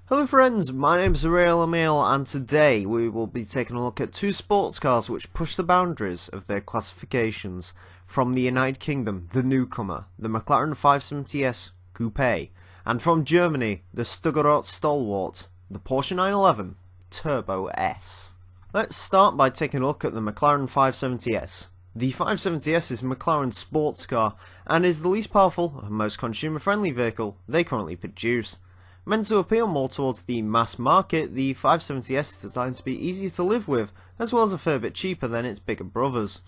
Hello friends, my name is Emile and today we will be taking a look at two sports cars which push the boundaries of their classifications. From the United Kingdom, the newcomer, the McLaren 570s Coupe, and from Germany, the Stuttgart stalwart, the Porsche 911 Turbo S. Let's start by taking a look at the McLaren 570s. The 570s is McLaren's sports car and is the least powerful and most consumer-friendly vehicle they currently produce. Meant to appeal more towards the mass market, the 570s is designed to be easy to live with, as well as a fair bit cheaper than its bigger brothers.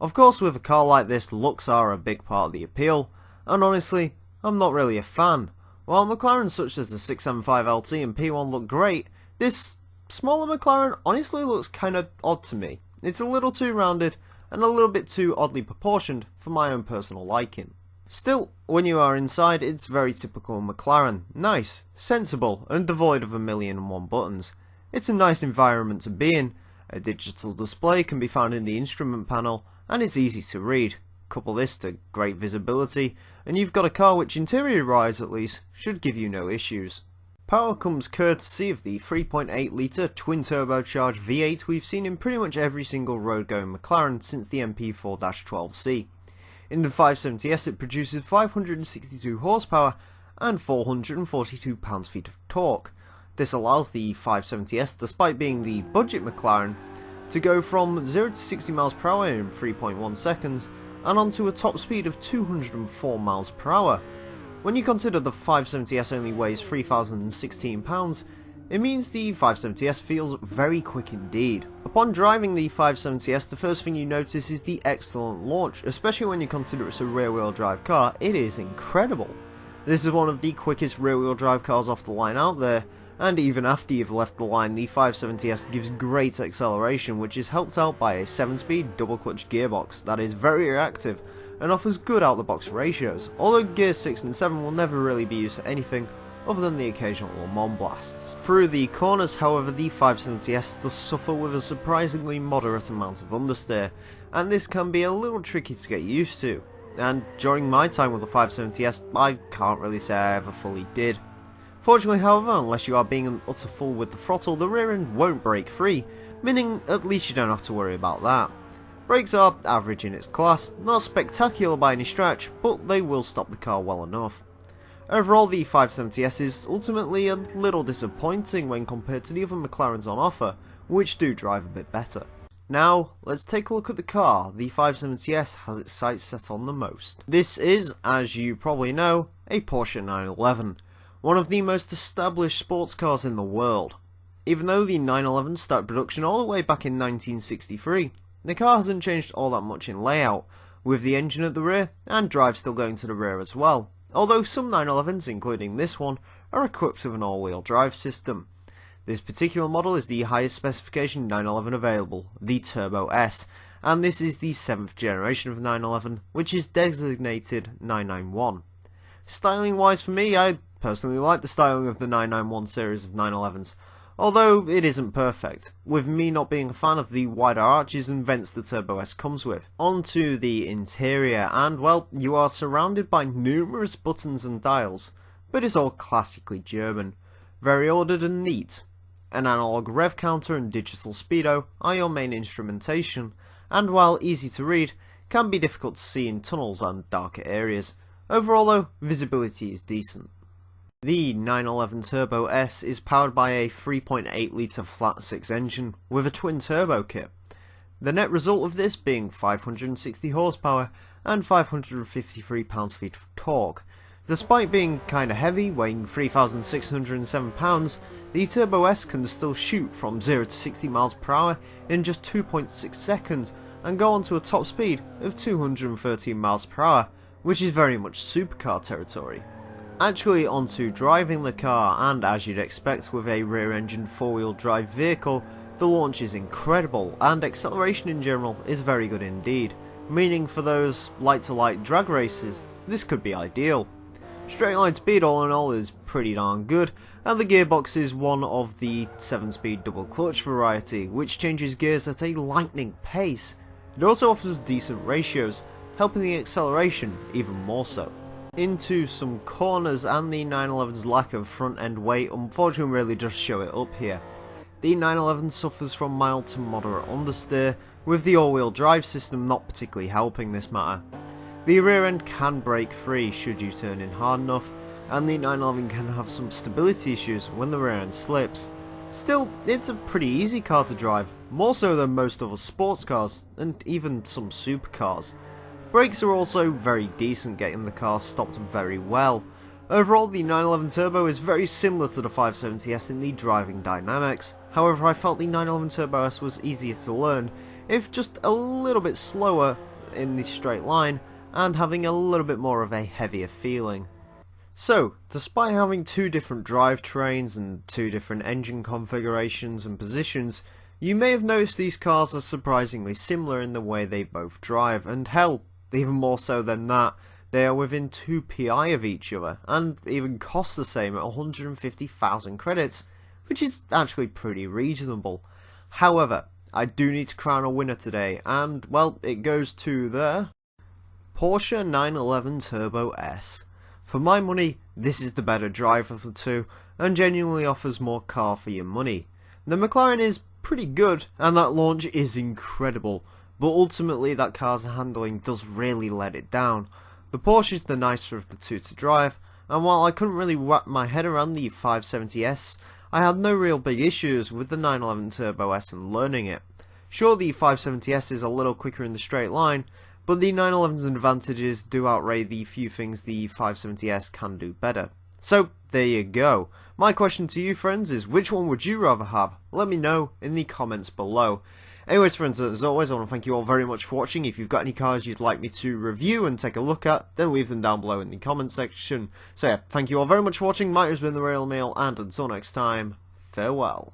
Of course, with a car like this, looks are a big part of the appeal, and honestly, I'm not really a fan. While McLarens such as the 675LT and P1 look great, this smaller McLaren honestly looks kinda odd to me. It's a little too rounded, and a little bit too oddly proportioned for my own personal liking. Still, when you are inside, it's very typical McLaren. Nice, sensible, and devoid of 1,000,001 buttons. It's a nice environment to be in. A digital display can be found in the instrument panel, and it's easy to read. Couple this to great visibility, and you've got a car which, interior-wise at least, should give you no issues. Power comes courtesy of the 3.8 litre twin-turbocharged V8 we've seen in pretty much every single road-going McLaren since the MP4-12C. In the 570s it produces 562 horsepower and 442 pounds-feet of torque. This allows the 570s, despite being the budget McLaren, to go from 0 to 60 miles per hour in 3.1 seconds and onto a top speed of 204 miles per hour. When you consider the 570s only weighs 3,016 pounds, it means the 570s feels very quick indeed. Upon driving the 570s, the first thing you notice is the excellent launch, especially when you consider it's a rear-wheel drive car. It is incredible. This is one of the quickest rear-wheel drive cars off the line out there, and even after you've left the line, the 570s gives great acceleration, which is helped out by a 7-speed double-clutch gearbox that is very reactive and offers good out-the-box ratios, although Gear 6 and 7 will never really be used for anything other than the occasional Le Mans blasts. Through the corners, however, the 570s does suffer with a surprisingly moderate amount of understeer, and this can be a little tricky to get used to. And during my time with the 570s, I can't really say I ever fully did. Fortunately, however, unless you are being an utter fool with the throttle, the rear end won't break free, meaning at least you don't have to worry about that. Brakes are average in its class, not spectacular by any stretch, but they will stop the car well enough. Overall, the 570s is ultimately a little disappointing when compared to the other McLarens on offer, which do drive a bit better. Now, let's take a look at the car the 570s has its sights set on the most. This is, as you probably know, a Porsche 911, one of the most established sports cars in the world. Even though the 911 started production all the way back in 1963, the car hasn't changed all that much in layout, with the engine at the rear and drive still going to the rear as well. Although some 911s, including this one, are equipped with an all-wheel drive system. This particular model is the highest specification 911 available, the Turbo S, and this is the 7th generation of 911, which is designated 991. Styling wise for me, I personally like the styling of the 991 series of 911s, although it isn't perfect, with me not being a fan of the wider arches and vents the Turbo S comes with. Onto the interior, and well, you are surrounded by numerous buttons and dials, but it's all classically German, very ordered and neat. An analog rev counter and digital speedo are your main instrumentation, and while easy to read, can be difficult to see in tunnels and darker areas. Overall though, visibility is decent. The 911 Turbo S is powered by a 3.8 litre flat-six engine with a twin-turbo kit. The net result of this being 560 horsepower and 553 pounds-feet of torque. Despite being kinda heavy, weighing 3,607 pounds, the Turbo S can still shoot from 0 to 60 miles per hour in just 2.6 seconds and go on to a top speed of 213 miles per hour, which is very much supercar territory. Actually onto driving the car, and as you'd expect with a rear-engine four-wheel drive vehicle, the launch is incredible and acceleration in general is very good indeed, meaning for those light-to-light drag races, this could be ideal. Straight line speed all in all is pretty darn good, and the gearbox is one of the 7-speed double clutch variety, which changes gears at a lightning pace. It also offers decent ratios, helping the acceleration even more so. into some corners, and the 911's lack of front end weight unfortunately really does show it up here. The 911 suffers from mild to moderate understeer, with the all-wheel drive system not particularly helping this matter. The rear end can break free should you turn in hard enough, and the 911 can have some stability issues when the rear end slips. Still, it's a pretty easy car to drive, more so than most other sports cars, and even some supercars. Brakes are also very decent, getting the car stopped very well. Overall, the 911 Turbo is very similar to the 570S in the driving dynamics. However, I felt the 911 Turbo S was easier to learn, if just a little bit slower in the straight line, and having a little bit more of a heavier feeling. So, despite having two different drivetrains and two different engine configurations and positions, you may have noticed these cars are surprisingly similar in the way they both drive, and hell, even more so than that, they are within 2 PI of each other, and even cost the same at 150,000 credits, which is actually pretty reasonable. However, I do need to crown a winner today, and, well, it goes to the Porsche 911 Turbo S. For my money, this is the better drive of the two, and genuinely offers more car for your money. The McLaren is pretty good, and that launch is incredible, but ultimately that car's handling does really let it down. The Porsche is the nicer of the two to drive, and while I couldn't really wrap my head around the 570S, I had no real big issues with the 911 Turbo S and learning it. Sure, the 570S is a little quicker in the straight line, but the 911's advantages do outweigh the few things the 570S can do better. So, there you go. My question to you, friends, is which one would you rather have? Let me know in the comments below. Anyways, friends, as always, I want to thank you all very much for watching. If you've got any cars you'd like me to review and take a look at, then leave them down below in the comment section. So yeah, thank you all very much for watching. My name has been the Real Emile, and until next time, farewell.